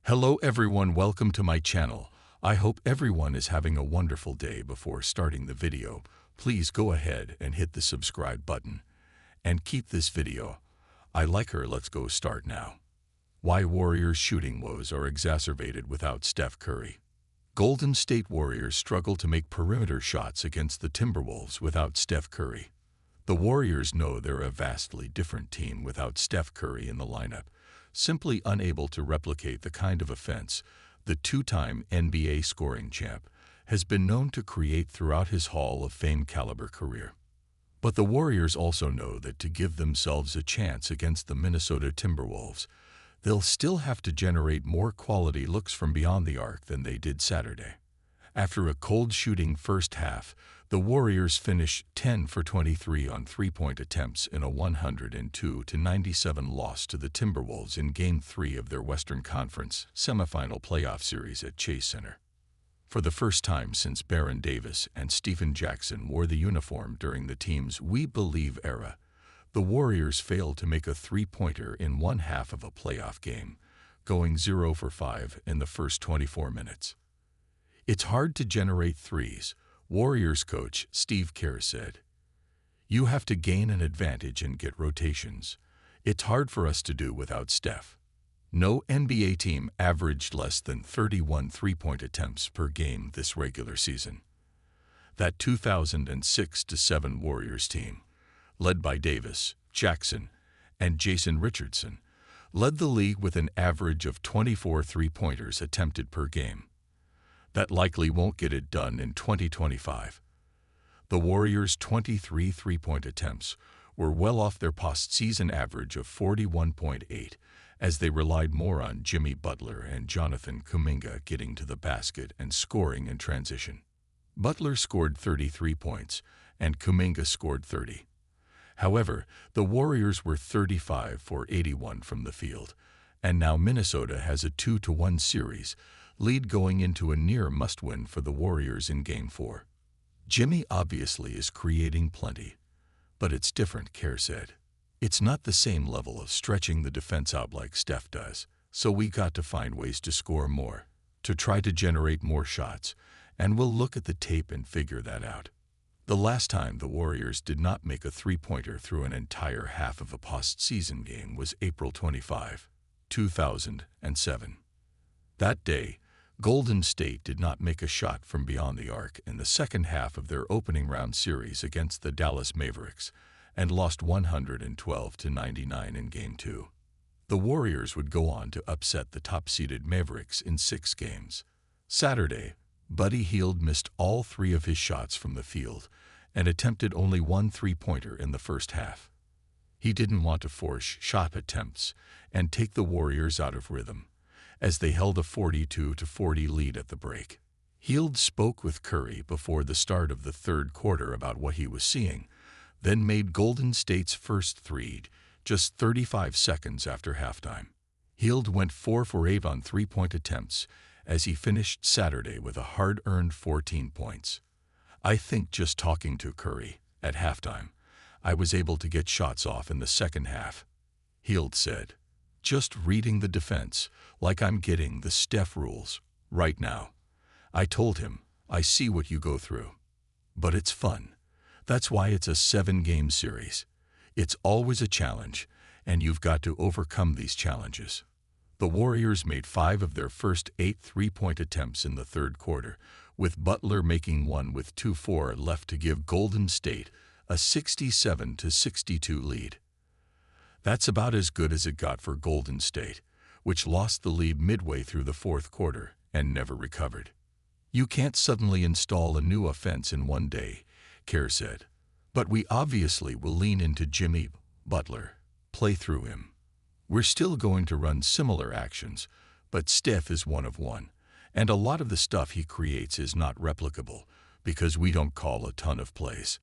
Hello everyone, welcome to my channel. I hope everyone is having a wonderful day. Before starting the video, please go ahead and hit the subscribe button. And keep this video. I like her. Let's go start now. Why Warriors shooting woes are exacerbated without Steph Curry. Golden State Warriors struggle to make perimeter shots against the Timberwolves without Steph Curry. The Warriors know they're a vastly different team without Steph Curry in the lineup, simply unable to replicate the kind of offense the two-time NBA scoring champ has been known to create throughout his Hall of Fame caliber career. But the Warriors also know that to give themselves a chance against the Minnesota Timberwolves, they'll still have to generate more quality looks from beyond the arc than they did Saturday. After a cold shooting first half, the Warriors finished 10 for 23 on three-point attempts in a 102-97 loss to the Timberwolves in Game 3 of their Western Conference semifinal playoff series at Chase Center. For the first time since Baron Davis and Stephen Jackson wore the uniform during the team's We Believe era, the Warriors failed to make a three-pointer in one half of a playoff game, going 0 for 5 in the first 24 minutes. "It's hard to generate threes," Warriors coach Steph Curry said. "You have to gain an advantage and get rotations. It's hard for us to do without Steph." No NBA team averaged less than 31 three-point attempts per game this regular season. That 2006-07 Warriors team, led by Davis, Jackson, and Jason Richardson, led the league with an average of 24 three-pointers attempted per game. That likely won't get it done in 2025. The Warriors' 23 three-point attempts were well off their postseason average of 41.8, as they relied more on Jimmy Butler and Jonathan Kuminga getting to the basket and scoring in transition. Butler scored 33 points, and Kuminga scored 30. However, the Warriors were 35 for 81 from the field, and now Minnesota has a 2-1 series lead going into a near must-win for the Warriors in Game 4. "Jimmy obviously is creating plenty, but it's different," Kerr said. "It's not the same level of stretching the defense out like Steph does, so we got to find ways to score more, to try to generate more shots, and we'll look at the tape and figure that out." The last time the Warriors did not make a three-pointer through an entire half of a postseason game was April 25, 2007. That day, Golden State did not make a shot from beyond the arc in the second half of their opening round series against the Dallas Mavericks and lost 112-99 in Game 2. The Warriors would go on to upset the top-seeded Mavericks in 6 games. Saturday, Buddy Hield missed all 3 of his shots from the field and attempted only 1 three-pointer in the first half. He didn't want to force shot attempts and take the Warriors out of rhythm, as they held a 42-40 lead at the break. Hield spoke with Curry before the start of the third quarter about what he was seeing, then made Golden State's first three just 35 seconds after halftime. Hield went 4 for 8 on three-point attempts as he finished Saturday with a hard-earned 14 points. "I think just talking to Curry at halftime, I was able to get shots off in the second half," Hield said. "Just reading the defense, like I'm getting the Steph rules right now. I told him, I see what you go through. But it's fun. That's why it's a 7-game series. It's always a challenge, and you've got to overcome these challenges." The Warriors made 5 of their first 8 three-point attempts in the third quarter, with Butler making 1 with 2:04 left to give Golden State a 67-62 lead. That's about as good as it got for Golden State, which lost the lead midway through the fourth quarter and never recovered. "You can't suddenly install a new offense in one day," Kerr said. "But we obviously will lean into Jimmy Butler, play through him. We're still going to run similar actions, but Steph is one of one, and a lot of the stuff he creates is not replicable because we don't call a ton of plays."